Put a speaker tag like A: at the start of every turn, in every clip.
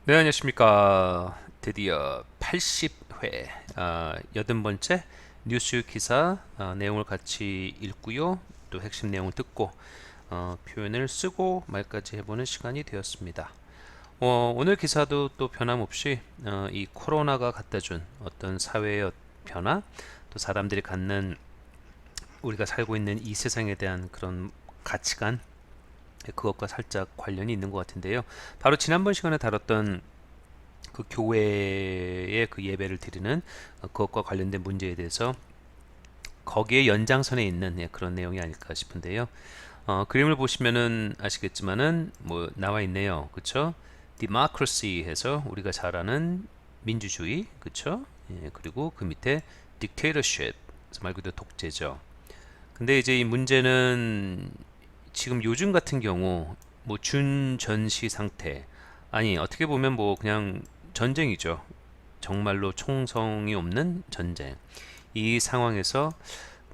A: 네, 안녕하십니까. 드디어 80회, 80번째 뉴스 기사 내용을 같이 읽고요. 또 핵심 내용을 듣고 표현을 쓰고 말까지 해보는 시간이 되었습니다. 오늘 기사도 또 변함없이 이 코로나가 갖다 준 어떤 사회의 변화, 또 사람들이 갖는 우리가 살고 있는 이 세상에 대한 그런 가치관, 그것과 살짝 관련이 있는 것 같은데요. 바로 지난번 시간에 다뤘던 그 교회의 그 예배를 드리는 그것과 관련된 문제에 대해서 거기에 연장선에 있는 그런 내용이 아닐까 싶은데요. 그림을 보시면은 아시겠지만은 뭐 나와 있네요. 그쵸? democracy 해서 우리가 잘 아는 민주주의, 그쵸? 예, 그리고 그 밑에 dictatorship, 말 그대로 독재죠. 근데 이제 이 문제는 지금 요즘 같은 경우 뭐 준전시 상태, 아니 어떻게 보면 뭐 그냥 전쟁이죠. 정말로 총성이 없는 전쟁. 이 상황에서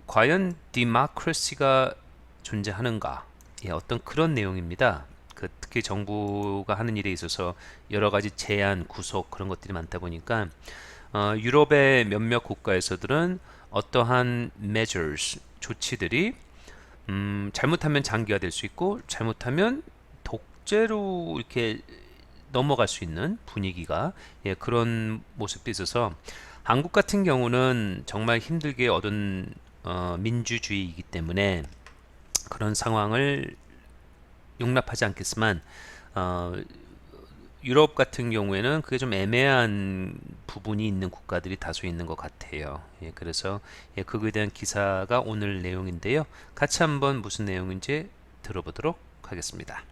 A: 과연 디모크라시가 존재하는가? 예, 어떤 그런 내용입니다. 특히 정부가 하는 일에 있어서 여러 가지 제한, 구속 그런 것들이 많다 보니까 유럽의 몇몇 국가에서들은 어떠한 measures, 조치들이 잘못하면 장기화될 수 있고 잘못하면 독재로 이렇게 넘어갈 수 있는 분위기가, 예, 그런 모습도 있어서 한국 같은 경우는 정말 힘들게 얻은 민주주의이기 때문에 그런 상황을 용납하지 않겠지만 어, 유럽 같은 경우에는 그게 좀 애매한 부분이 있는 국가들이 다수 있는 것 같아요. 예, 그래서 예, 그거에 대한 기사가 오늘 내용인데요. 같이 한번 무슨 내용인지 들어보도록 하겠습니다.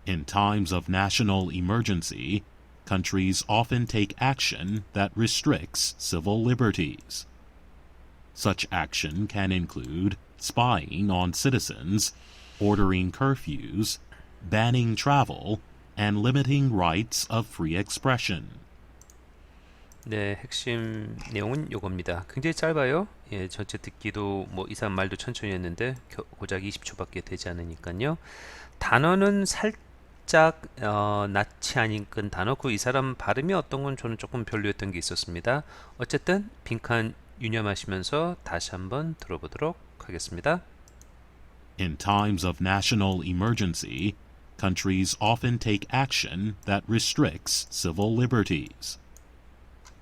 B: In times of national emergency, countries often take action that restricts civil liberties. Such action can include spying on citizens, ordering curfews, banning travel, and limiting rights of free expression.
A: 네, 핵심 내용은 요겁니다. 굉장히 짧아요. 예, 전체 듣기도 뭐 이상 말도 천천히 했는데 고작 20초밖에 되지 않으니까요. 단어는 살짝 낯이 안 익은 단어, 그 이 사람 발음이 어떤 건 저는 조금 별로였던 게 있었습니다. 어쨌든 빈칸 유념하시면서 다시 한번 들어보도록 하겠습니다.
B: In times of national emergency, countries often take action that restricts civil liberties.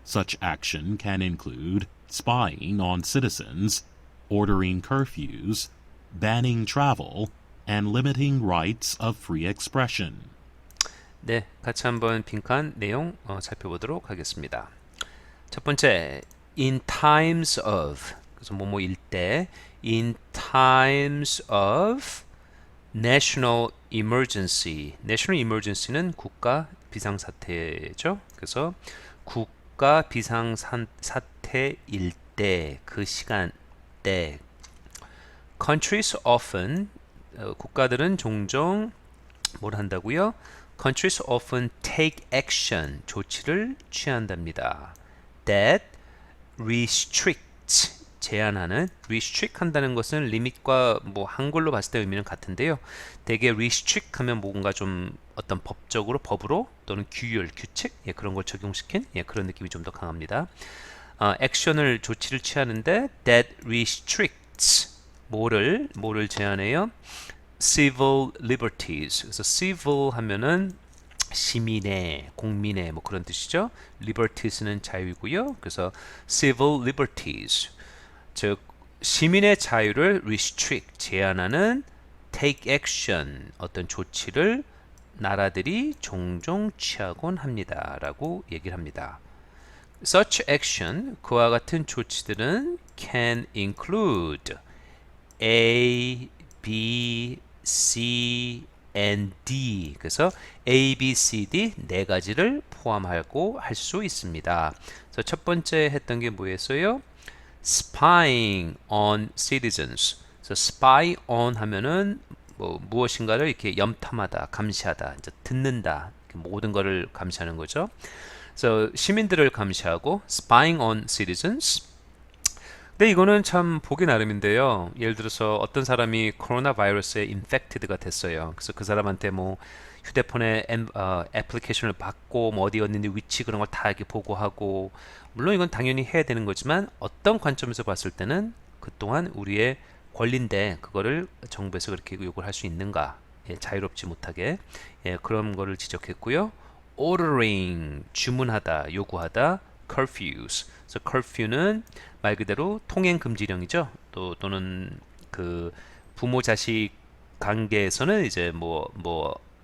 B: Such action can include spying on citizens, ordering curfews, banning travel, and limiting rights of free expression.
A: 네, 같이 한번 빈칸 내용 살펴보도록 하겠습니다. 첫 번째, in times of, 그래서 뭐뭐일 때, in times of national emergency. national emergency는 국가 비상사태죠. 그래서 국가 비상사태일 때, 그 시간 때, countries often, 국가들은 종종 뭘 한다고요? countries often take action, 조치를 취한답니다. that restrict, 제한하는, restrict 한다는 것은 limit과 뭐 한글로 봤을 때 의미는 같은데요. 대개 restrict 하면 뭔가 좀 어떤 법적으로, 법으로 또는 규율, 규칙, 예, 그런 걸 적용시킨, 예, 그런 느낌이 좀 더 강합니다. 액션을, 조치를 취하는데 that restricts, 뭐를 제한해요? civil liberties. 그래서 civil 하면은 시민의, 공민의 뭐 그런 뜻이죠. liberties는 자유이고요. 그래서 civil liberties, 즉 시민의 자유를 restrict, 제한하는 take action, 어떤 조치를 나라들이 종종 취하곤 합니다라고 얘기를 합니다. Such action, 그와 같은 조치들은 can include A, B, C, and D. 그래서 A, B, C, D 네 가지를 포함하고 할 수 있습니다. 그래서 첫 번째 했던 게 뭐였어요? Spying on citizens. 그래서 spy on 하면은 뭐 무엇인가를 이렇게 염탐하다, 감시하다, 이제 듣는다, 모든 것을 감시하는 거죠. 그래서 시민들을 감시하고 spying on citizens. 근데 이거는 참 보기 나름인데요. 예를 들어서 어떤 사람이 코로나 바이러스에 인펙티드가 됐어요. 그래서 그 사람한테 뭐 휴대폰에 애플리케이션을 받고 뭐 어디였는지 위치 그런 걸 다 이렇게 보고하고 물론 이건 당연히 해야 되는 거지만 어떤 관점에서 봤을 때는 그동안 우리의 권리인데 그거를 정부에서 그렇게 요구를 할 수 있는가 예, 자유롭지 못하게 예, 그런 거를 지적했고요. ordering 주문하다 요구하다 curfews 그래서 curfew는 말 그대로 통행 금지령이죠. 또는 그 부모 자식 관계에서는 이제 뭐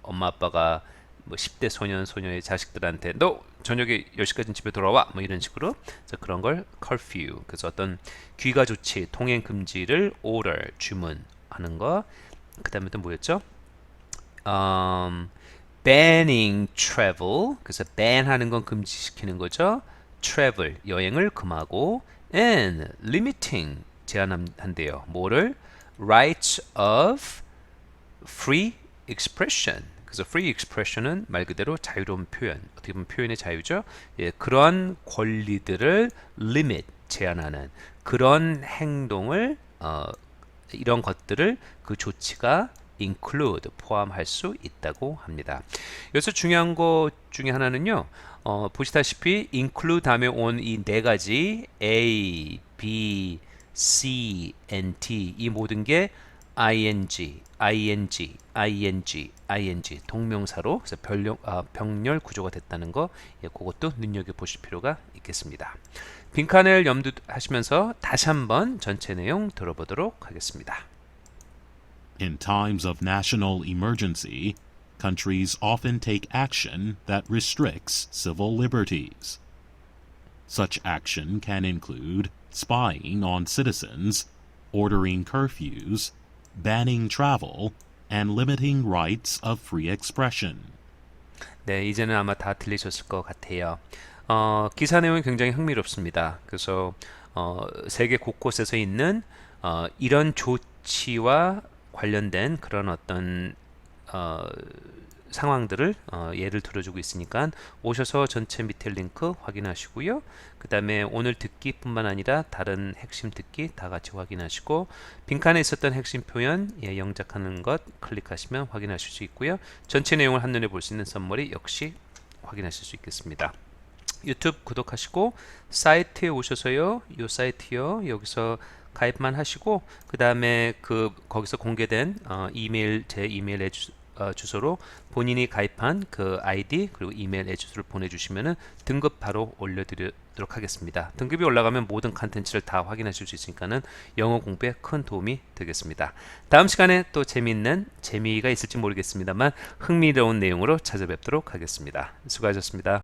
A: 엄마 아빠가 뭐 10대 소년 소녀의 자식들한테 너 저녁에 10시까지 집에 돌아와 뭐 이런 식으로 그래서 그런 걸 curfew 그래서 어떤 귀가 조치 통행 금지를 order 주문하는 거 그다음에 또 뭐였죠? banning travel 그래서 ban 하는 건 금지시키는 거죠. travel 여행을 금하고 and limiting 제한한대요. 뭐를? rights of free expression 그래서 free expression은 말 그대로 자유로운 표현 어떻게 보면 표현의 자유죠. 예, 그런 권리들을 limit 제한하는 그런 행동을 이런 것들을 그 조치가 include 포함할 수 있다고 합니다. 여기서 중요한 것 중에 하나는요. 보시다시피 include 다음에 온 이 네 가지 A, B, C, and T 이 모든 게 ing, ing, ing, ing 동명사로 그래서 병렬 구조가 됐다는 거 예, 그것도 눈여겨보실 필요가 있겠습니다. 빈칸을 염두하시면서 다시 한번 전체 내용 들어보도록 하겠습니다.
B: In times of national emergency, countries often take action that restricts civil liberties. Such action can include spying on citizens, ordering curfews, banning travel, and limiting rights of free expression.
A: 네, 이제는 아마 다 들리셨을 것 같아요. 기사 내용이 굉장히 흥미롭습니다. 그래서 세계 곳곳에서 있는 이런 조치와 관련된 그런 어떤 상황들을 예를 들어주고 있으니까 오셔서 전체 밑에 링크 확인하시고요. 그 다음에 오늘 듣기뿐만 아니라 다른 핵심 듣기 다 같이 확인하시고 빈칸에 있었던 핵심 표현 예, 영작하는 것 클릭하시면 확인하실 수 있고요. 전체 내용을 한눈에 볼 수 있는 썸머리 역시 확인하실 수 있겠습니다. 유튜브 구독하시고 사이트에 오셔서요. 이 사이트요. 여기서 가입만 하시고 그 다음에 거기서 공개된 이메일 제 이메일 주소로 본인이 가입한 그 아이디 그리고 이메일 주소를 보내주시면은 등급 바로 올려드리도록 하겠습니다. 등급이 올라가면 모든 컨텐츠를 다 확인하실 수 있으니까는 영어 공부에 큰 도움이 되겠습니다. 다음 시간에 또 재미가 있을지 모르겠습니다만 흥미로운 내용으로 찾아뵙도록 하겠습니다. 수고하셨습니다.